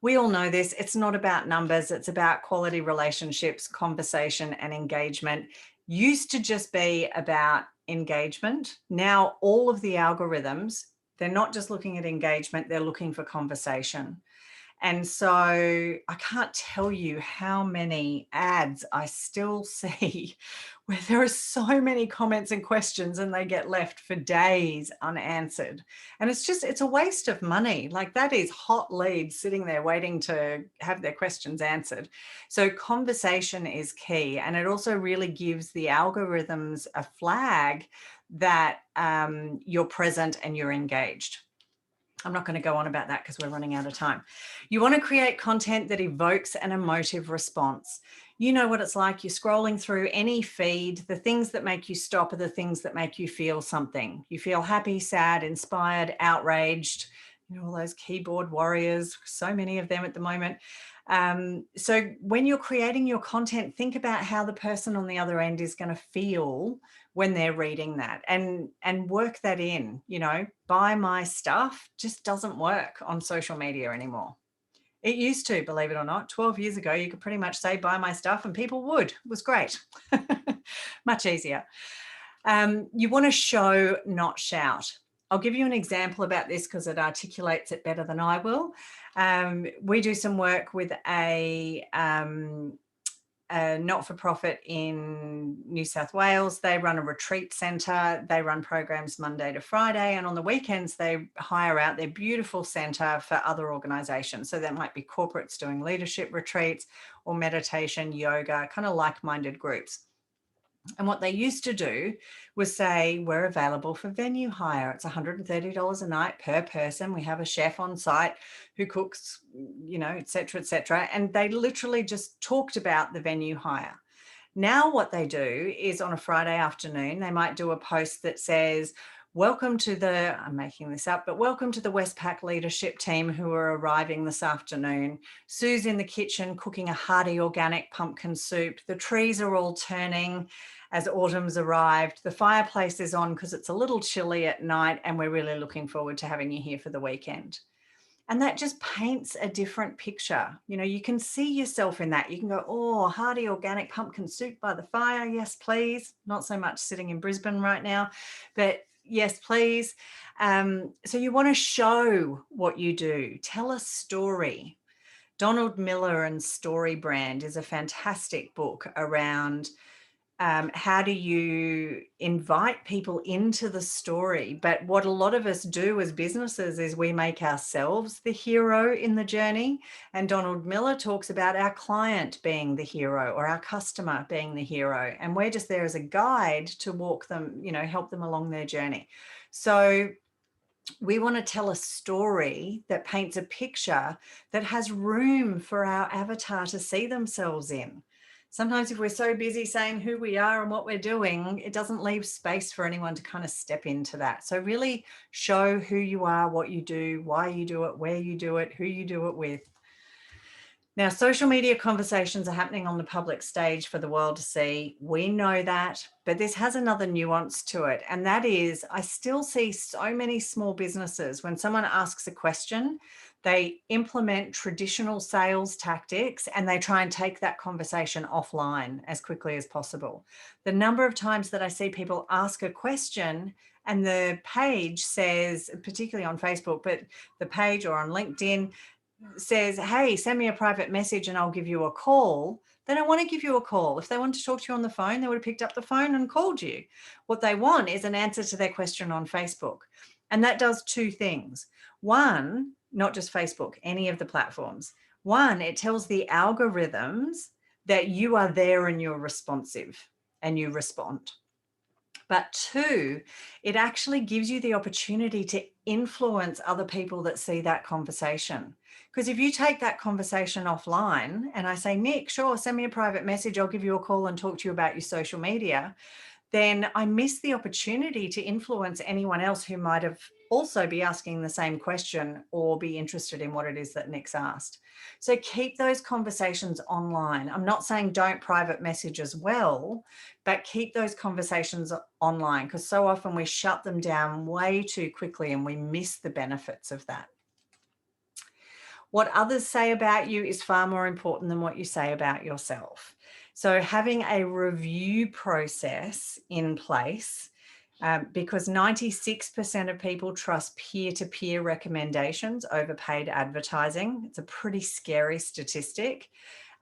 We all know this. It's not about numbers. It's about quality relationships, conversation, and engagement. Used to just be about engagement. Now all of the algorithms, they're not just looking at engagement, they're looking for conversation. And so I can't tell you how many ads I still see where there are so many comments and questions and they get left for days unanswered. And it's a waste of money. Like, that is hot leads sitting there waiting to have their questions answered. So conversation is key. And it also really gives the algorithms a flag that you're present and you're engaged. I'm not going to go on about that because we're running out of time. You want to create content that evokes an emotive response. You know what it's like. You're scrolling through any feed. The things that make you stop are the things that make you feel something. You feel happy, sad, inspired, outraged, all those keyboard warriors, so many of them at the moment. So when you're creating your content, think about how the person on the other end is going to feel when they're reading that, and work that in. Buy my stuff just doesn't work on social media anymore. It used to, believe it or not. 12 years ago, you could pretty much say buy my stuff and people would. It was great. Much easier. You want to show, not shout. I'll give you an example about this because it articulates it better than I will. We do some work with a not-for-profit in New South Wales. They run a retreat centre. They run programs Monday to Friday, and on the weekends they hire out their beautiful centre for other organisations. So that might be corporates doing leadership retreats or meditation, yoga, kind of like-minded groups. And what they used to do was say, we're available for venue hire. It's $130 a night per person. We have a chef on site who cooks, et cetera, et cetera. And they literally just talked about the venue hire. Now what they do is on a Friday afternoon, they might do a post that says, welcome to the, I'm making this up, but welcome to the Westpac leadership team who are arriving this afternoon. Sue's in the kitchen cooking a hearty organic pumpkin soup. The trees are all turning as autumn's arrived. The fireplace is on because it's a little chilly at night, and we're really looking forward to having you here for the weekend. And that just paints a different picture. You can see yourself in that. You can go, oh, hearty organic pumpkin soup by the fire. Yes, please. Not so much sitting in Brisbane right now, but yes, please. So you want to show what you do. Tell a story. Donald Miller and Story Brand is a fantastic book around how do you invite people into the story. But what a lot of us do as businesses is we make ourselves the hero in the journey. And Donald Miller talks about our client being the hero or our customer being the hero. And we're just there as a guide to walk them, help them along their journey. So we want to tell a story that paints a picture that has room for our avatar to see themselves in. Sometimes if we're so busy saying who we are and what we're doing, it doesn't leave space for anyone to kind of step into that. So really show who you are, what you do, why you do it, where you do it, who you do it with. Now, social media conversations are happening on the public stage for the world to see. We know that, but this has another nuance to it. And that is, I still see so many small businesses, when someone asks a question, they implement traditional sales tactics and they try and take that conversation offline as quickly as possible. The number of times that I see people ask a question and the page says, particularly on Facebook, but the page or on LinkedIn, says, hey, send me a private message and I'll give you a call. They don't want to give you a call. If they wanted to talk to you on the phone, they would have picked up the phone and called you. What they want is an answer to their question on Facebook. And that does two things. One, not just Facebook, any of the platforms. One, it tells the algorithms that you are there and you're responsive and you respond. But 2, it actually gives you the opportunity to influence other people that see that conversation. Because if you take that conversation offline and I say, Nick, sure, send me a private message, I'll give you a call and talk to you about your social media, then I miss the opportunity to influence anyone else who might have also be asking the same question or be interested in what it is that Nick's asked. So keep those conversations online. I'm not saying don't private message as well, but keep those conversations online, because so often we shut them down way too quickly and we miss the benefits of that. What others say about you is far more important than what you say about yourself. So having a review process in place, because 96% of people trust peer-to-peer recommendations over paid advertising. It's a pretty scary statistic.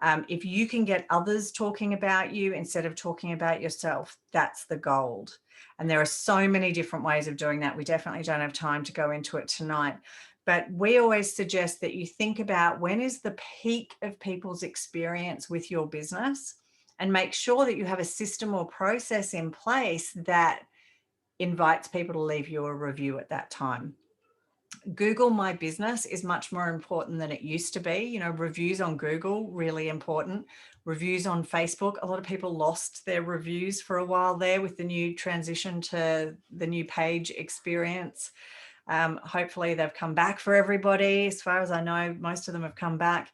If you can get others talking about you instead of talking about yourself, that's the gold. And there are so many different ways of doing that. We definitely don't have time to go into it tonight. But we always suggest that you think about when is the peak of people's experience with your business, and make sure that you have a system or process in place that invites people to leave you a review at that time. Google My Business is much more important than it used to be. You know, reviews on Google, really important. Reviews on Facebook. A lot of people lost their reviews for a while there with the new transition to the new page experience. Hopefully they've come back for everybody. As far as I know, most of them have come back.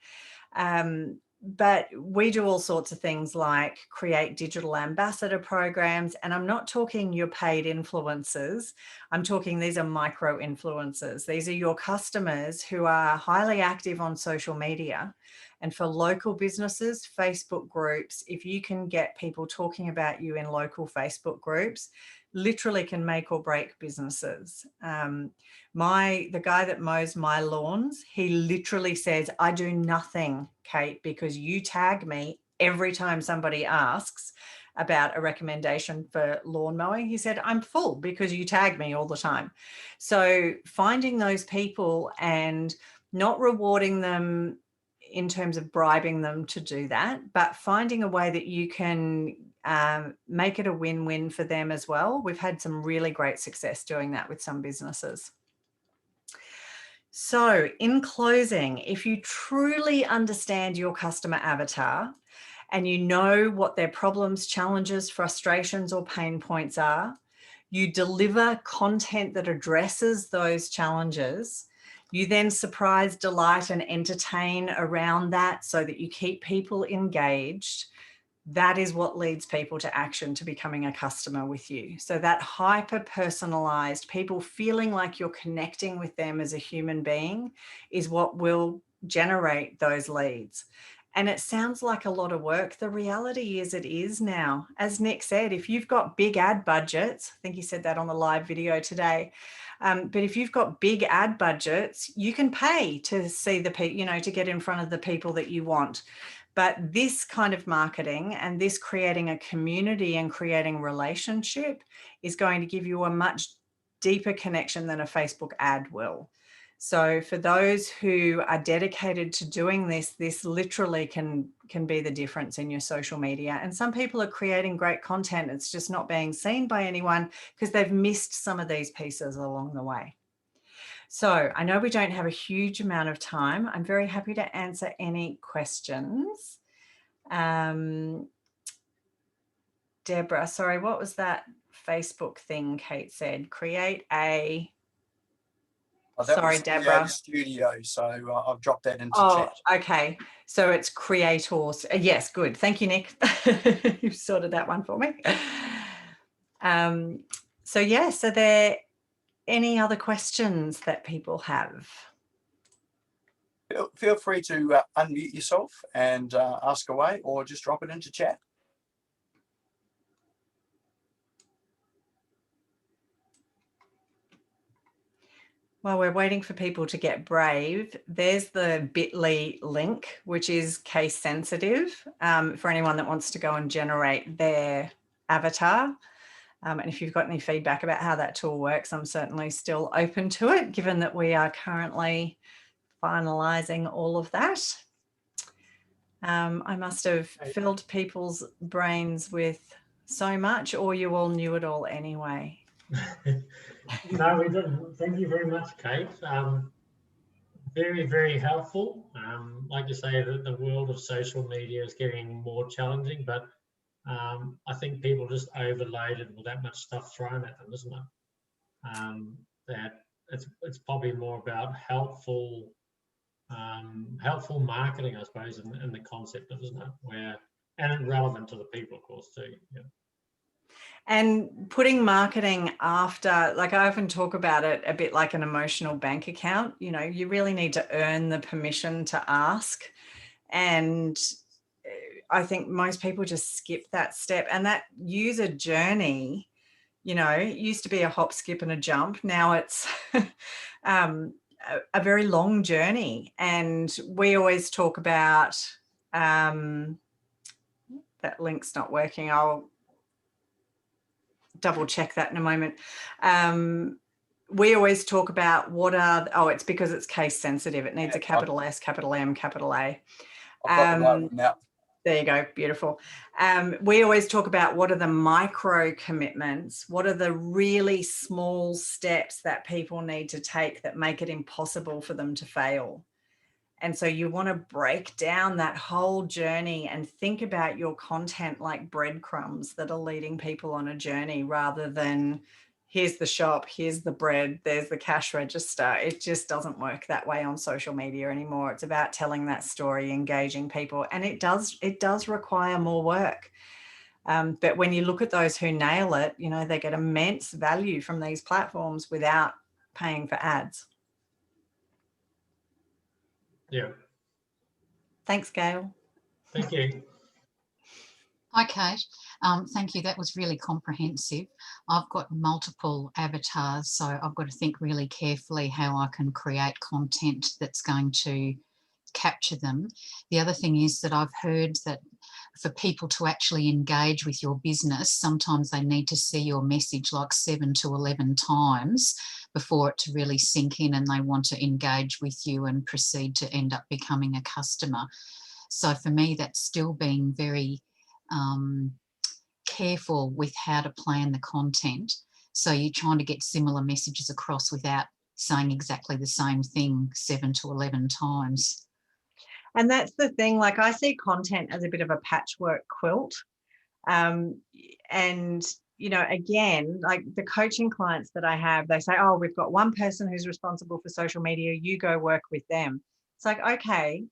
But we do all sorts of things like create digital ambassador programs. And I'm not talking your paid influencers. I'm talking these are micro influencers. These are your customers who are highly active on social media. And for local businesses, Facebook groups, if you can get people talking about you in local Facebook groups, literally can make or break businesses. The guy that mows my lawns, he literally says, I do nothing, Kate, because you tag me every time somebody asks about a recommendation for lawn mowing. He said, I'm full because you tag me all the time. So finding those people and not rewarding them in terms of bribing them to do that, but finding a way that you can make it a win-win for them as well. We've had some really great success doing that with some businesses. So in closing, if you truly understand your customer avatar and you know what their problems, challenges, frustrations, or pain points are, you deliver content that addresses those challenges. You then surprise, delight, and entertain around that so that you keep people engaged. That is what leads people to action, to becoming a customer with you. So that hyper-personalized, people feeling like you're connecting with them as a human being is what will generate those leads. And it sounds like a lot of work. The reality is it is now. As Nick said, if you've got big ad budgets, I think he said that on the live video today, but if you've got big ad budgets, you can pay to see the people, you know, to get in front of the people that you want. But this kind of marketing and this creating a community and creating relationship is going to give you a much deeper connection than a Facebook ad will. So for those who are dedicated to doing this, this literally can be the difference in your social media. And some people are creating great content. It's just not being seen by anyone because they've missed some of these pieces along the way. So I know we don't have a huge amount of time. I'm very happy to answer any questions. Deborah, sorry, what was that Facebook thing Kate said? Create a... Sorry, Deborah. Studio, so I've dropped that into chat. Okay. So it's creators. Yes, good. Thank you, Nick. You've sorted that one for me. So yes, are there any other questions that people have? Feel free to unmute yourself and ask away, or just drop it into chat. While we're waiting for people to get brave, there's the bit.ly link, which is case sensitive for anyone that wants to go and generate their avatar. And if you've got any feedback about how that tool works, I'm certainly still open to it, given that we are currently finalizing all of that. I must have filled people's brains with so much, or you all knew it all anyway. No, we didn't. Thank you very much, Kate. Very, very helpful. Like you say, the world of social media is getting more challenging, but I think people are just overloaded with that much stuff thrown at them, isn't it? That it's probably more about helpful marketing, I suppose, in the concept of, isn't it? And relevant to the people, of course, too. Yeah. And putting marketing after, like I often talk about it a bit like an emotional bank account. You know, you really need to earn the permission to ask. And I think most people just skip that step. And that user journey, you know, it used to be a hop, skip and a jump. Now it's a very long journey. And we always talk about, that link's not working. I'll double check that in a moment. We always talk about it's because it's case sensitive. It needs a capital S, capital M, capital A. I've got the right one now. There you go. Beautiful. We always talk about what are the micro commitments, what are the really small steps that people need to take that make it impossible for them to fail. And so you want to break down that whole journey and think about your content like breadcrumbs that are leading people on a journey, rather than here's the shop, here's the bread, there's the cash register. It just doesn't work that way on social media anymore. It's about telling that story, engaging people, and it does require more work. But when you look at those who nail it, you know, they get immense value from these platforms without paying for ads. Yeah. Thanks, Gail. Thank you. Hi, Kate. Thank you. That was really comprehensive. I've got multiple avatars, so I've got to think really carefully how I can create content that's going to capture them. The other thing is that I've heard that for people to actually engage with your business, sometimes they need to see your message like 7 to 11 times before it to really sink in, and they want to engage with you and proceed to end up becoming a customer. So for me, that's still being very careful with how to plan the content. So you're trying to get similar messages across without saying exactly the same thing 7 to 11 times. And that's the thing, like I see content as a bit of a patchwork quilt. And, you know, again, like the coaching clients that I have, they say, oh, we've got one person who's responsible for social media, you go work with them. It's like, okay.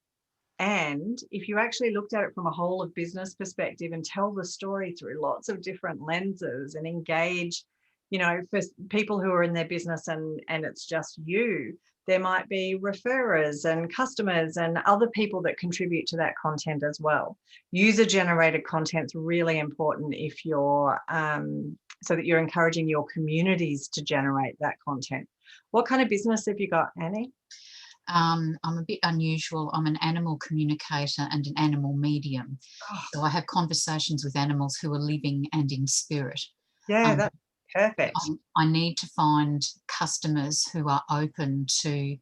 And if you actually looked at it from a whole of business perspective and tell the story through lots of different lenses and engage, you know, for people who are in their business and it's just you, there might be referrers and customers and other people that contribute to that content as well. User generated content is really important if you're, so that you're encouraging your communities to generate that content. What kind of business have you got, Annie? I'm a bit unusual. I'm an animal communicator and an animal medium. Oh. So I have conversations with animals who are living and in spirit. Yeah, that's perfect. I need to find customers who are open to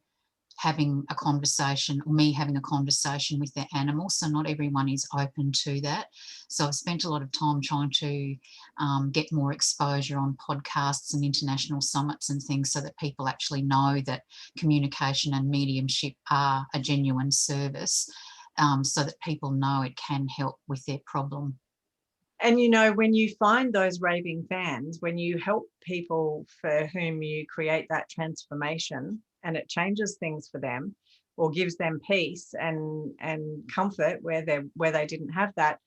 having a conversation, or me having a conversation with their animals. So not everyone is open to that. So I've spent a lot of time trying to get more exposure on podcasts and international summits and things, so that people actually know that communication and mediumship are a genuine service, so that people know it can help with their problem. And, you know, when you find those raving fans, when you help people for whom you create that transformation and it changes things for them or gives them peace and comfort where they didn't have that,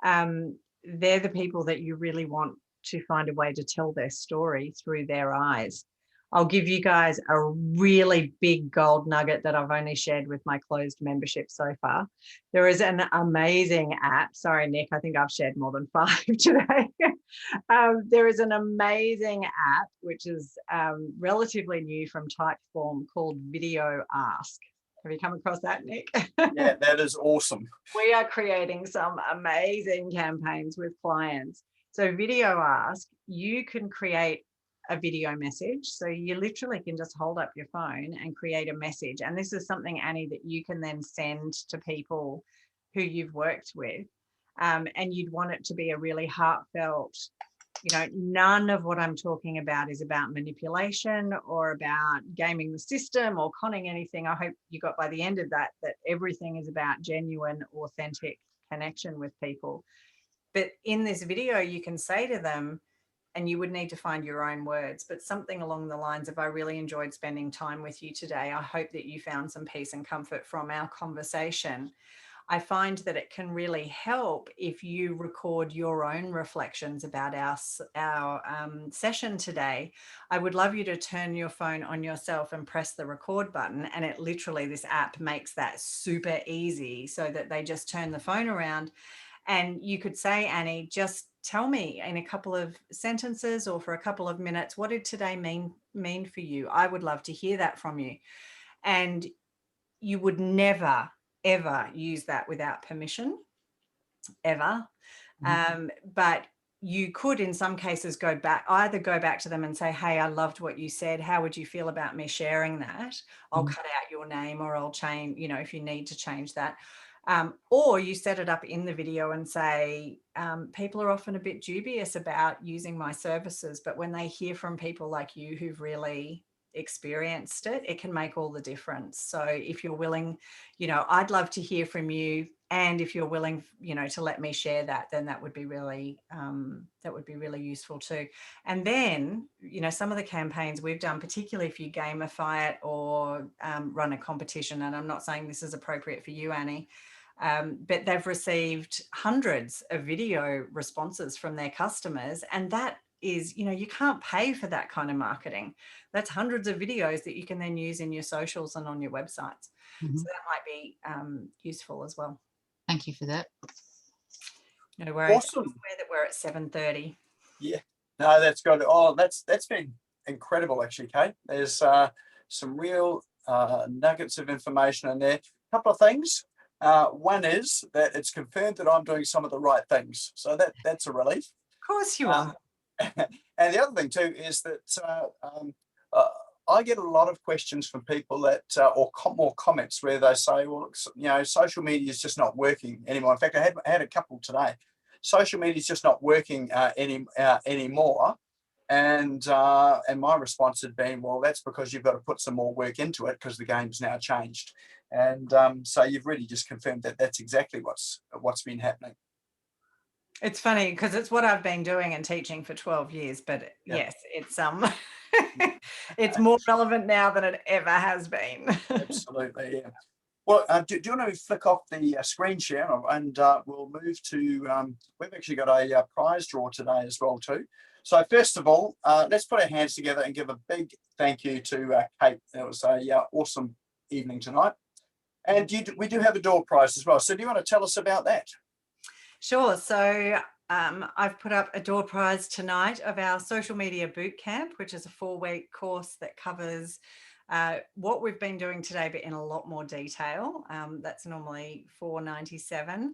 they're the people that you really want to find a way to tell their story through their eyes. I'll give you guys a really big gold nugget that I've only shared with my closed membership so far. There is an amazing app. Sorry, Nick, I think I've shared more than 5 today. There is an amazing app, which is relatively new from Typeform, called Video Ask. Have you come across that, Nick? Yeah, that is awesome. We are creating some amazing campaigns with clients. So Video Ask, you can create a video message. So you literally can just hold up your phone and create a message. And this is something, Annie, that you can then send to people who you've worked with, and you'd want it to be a really heartfelt, none of what I'm talking about is about manipulation or about gaming the system or conning anything. I hope you got by the end of that everything is about genuine, authentic connection with people. But in this video, you can say to them, and you would need to find your own words, but something along the lines of, I really enjoyed spending time with you today. I hope that you found some peace and comfort from our conversation. I find that it can really help if you record your own reflections about our session today. I would love you to turn your phone on yourself and press the record button. And it literally, this app makes that super easy so that they just turn the phone around. And you could say, Annie, just tell me in a couple of sentences or for a couple of minutes, what did today mean for you? I would love to hear that from you. And you would never, ever use that without permission, ever. But you could, in some cases, either go back to them and say, hey, I loved what you said. How would you feel about me sharing that? I'll cut out your name, or I'll change, if you need to change that. Or you set it up in the video and say, people are often a bit dubious about using my services, but when they hear from people like you who've really experienced it, it can make all the difference. So if you're willing, I'd love to hear from you. And if you're willing, to let me share that, then that would be really useful too. And then, some of the campaigns we've done, particularly if you gamify it or run a competition, and I'm not saying this is appropriate for you, Annie, but they've received hundreds of video responses from their customers. And that is, you can't pay for that kind of marketing. That's hundreds of videos that you can then use in your socials and on your websites. So that might be useful as well. Thank you for that. No worries. Awesome. Aware that we're at 7:30. Yeah, no, that's good. Oh, that's been incredible, actually, Kate. There's some real nuggets of information in there. A couple of things. One is that it's confirmed that I'm doing some of the right things, so that's a relief. Of course you are. And the other thing too is that I get a lot of questions from people that, or more comments where they say, well, social media is just not working anymore. In fact, I had a couple today. Social media is just not working anymore. And my response had been, well, that's because you've got to put some more work into it because the game's now changed. And so you've really just confirmed that that's exactly what's been happening. It's funny because it's what I've been doing and teaching for 12 years, but yes, it's it's more relevant now than it ever has been. Absolutely, yeah. Well, do you want to flick off the screen share and we'll move to, we've actually got a prize draw today as well too. So first of all, let's put our hands together and give a big thank you to Kate. It was a awesome evening tonight. And we do have a door prize as well. So do you want to tell us about that? Sure. So I've put up a door prize tonight of our social media boot camp, which is a 4-week course that covers what we've been doing today, but in a lot more detail. That's normally $4.97.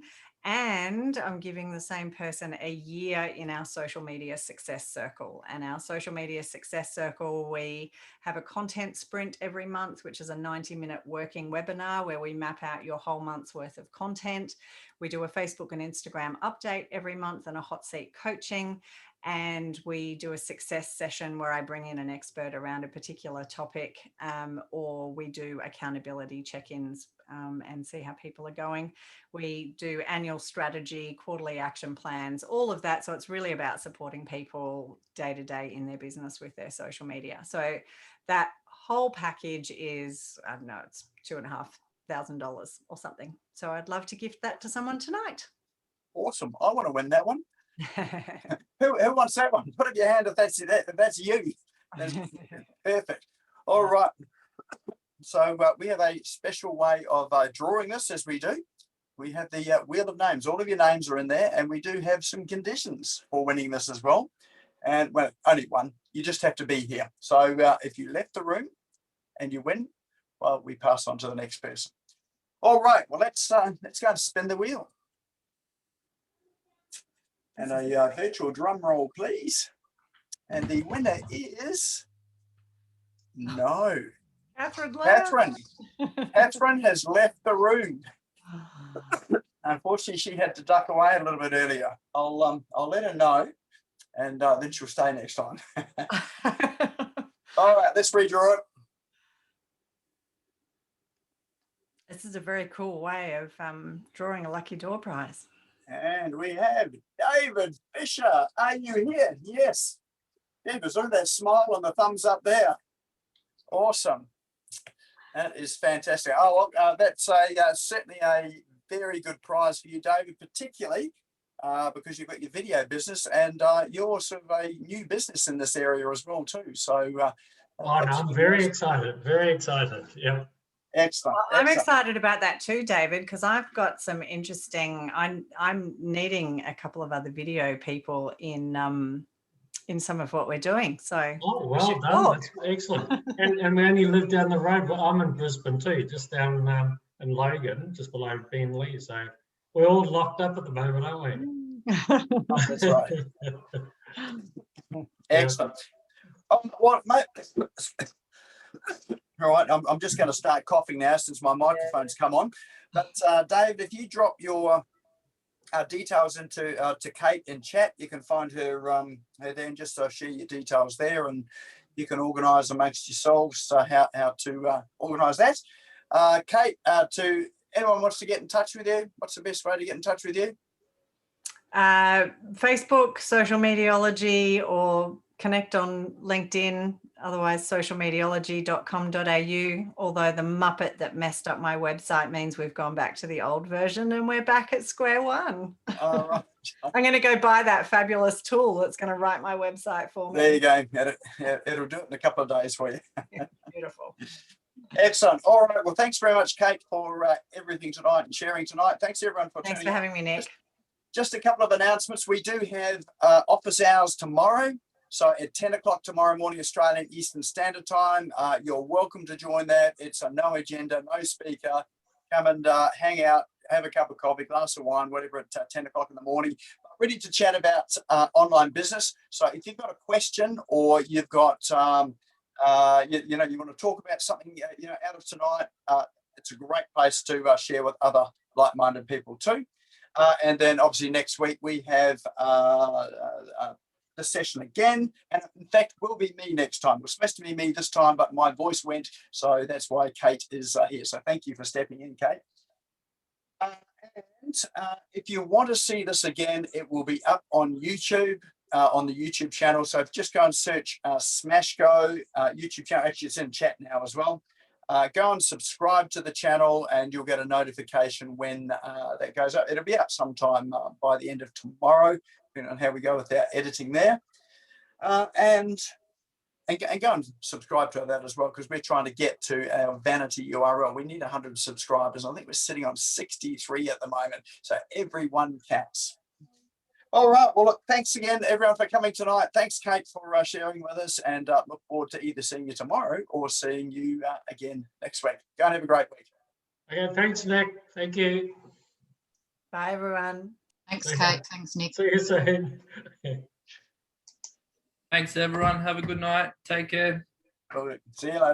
And I'm giving the same person a year in our social media success circle. And our social media success circle, we have a content sprint every month, which is a 90-minute working webinar where we map out your whole month's worth of content. We do a Facebook and Instagram update every month and a hot seat coaching. And we do a success session where I bring in an expert around a particular topic, or we do accountability check-ins and see how people are going. We do annual strategy, quarterly action plans, all of that. So it's really about supporting people day to day in their business with their social media. So that whole package is, I don't know, it's $2,500 or something. So I'd love to gift that to someone tonight. Awesome. I want to win that one. Who wants that one? Put up your hand if that's you. That's perfect. All right. So we have a special way of drawing this, as we do. We have the wheel of names. All of your names are in there, and we do have some conditions for winning this as well. And well, only one. You just have to be here. So if you left the room and you win, well, we pass on to the next person. All right. Well, let's go and spin the wheel. And a virtual drum roll, please. And the winner is Catherine. Catherine has left the room. Unfortunately, she had to duck away a little bit earlier. I'll let her know, and then she'll stay next time. All right, let's redraw it. This is a very cool way of drawing a lucky door prize. And we have David Fisher. Are you here? Yes. David, look at that smile and the thumbs up there. Awesome. That is fantastic. Oh, well, that's certainly a very good prize for you, David, particularly because you've got your video business and you're sort of a new business in this area as well too. So I'm very excited. Very excited. Yeah. Excellent. Well, I'm excited about that too, David, because I've got some interesting. I'm needing a couple of other video people in some of what we're doing. So well done. That's excellent. And we only live down the road. Well, I'm in Brisbane too, just down in Logan, just below Bentley. So we're all locked up at the moment, aren't we? That's right. Excellent. What, mate? All right, I'm just going to start coughing now since my microphone's come on. But Dave, if you drop your details into to Kate in chat, you can find her there, and just share your details there, and you can organise amongst yourselves how to organise that. Kate, to anyone wants to get in touch with you, what's the best way to get in touch with you? Facebook, Social Mediology, or connect on LinkedIn, otherwise socialmediology.com.au, although the Muppet that messed up my website means we've gone back to the old version and we're back at square one. Right. I'm going to go buy that fabulous tool that's going to write my website for me. There you go. It'll do it in a couple of days for you. Beautiful. Excellent. All right. Well, thanks very much, Kate, for everything tonight and sharing tonight. Thanks, everyone, for Thanks tuning for having me, Nick. Just a couple of announcements. We do have office hours tomorrow. So at 10 o'clock tomorrow morning, Australian Eastern Standard Time, you're welcome to join that. It's a no agenda, no speaker. Come and hang out, have a cup of coffee, glass of wine, whatever, at 10 o'clock in the morning. Ready to chat about online business. So if you've got a question or you've got, you want to talk about something, out of tonight, it's a great place to share with other like-minded people too. And then obviously next week we have the session again, and in fact will be me next time. It was supposed to be me this time, but my voice went, so that's why Kate is here. So thank you for stepping in, Kate. And if you want to see this again, it will be up on YouTube, on the YouTube channel. So just go and search Smash Go YouTube channel. Actually, it's in chat now as well. Go and subscribe to the channel and you'll get a notification when that goes up. It'll be up sometime by the end of tomorrow, depending on how we go with our editing there. And go and subscribe to that as well, because we're trying to get to our vanity URL. We need 100 subscribers. I think we're sitting on 63 at the moment. So everyone counts. All right. Well, look, thanks again, everyone, for coming tonight. Thanks, Kate, for sharing with us, and look forward to either seeing you tomorrow or seeing you again next week. Go and have a great week. Okay, thanks, Nick. Thank you. Bye, everyone. Thanks, Kate. Thanks, Nick. See you soon. Thanks, everyone. Have a good night. Take care. See you later.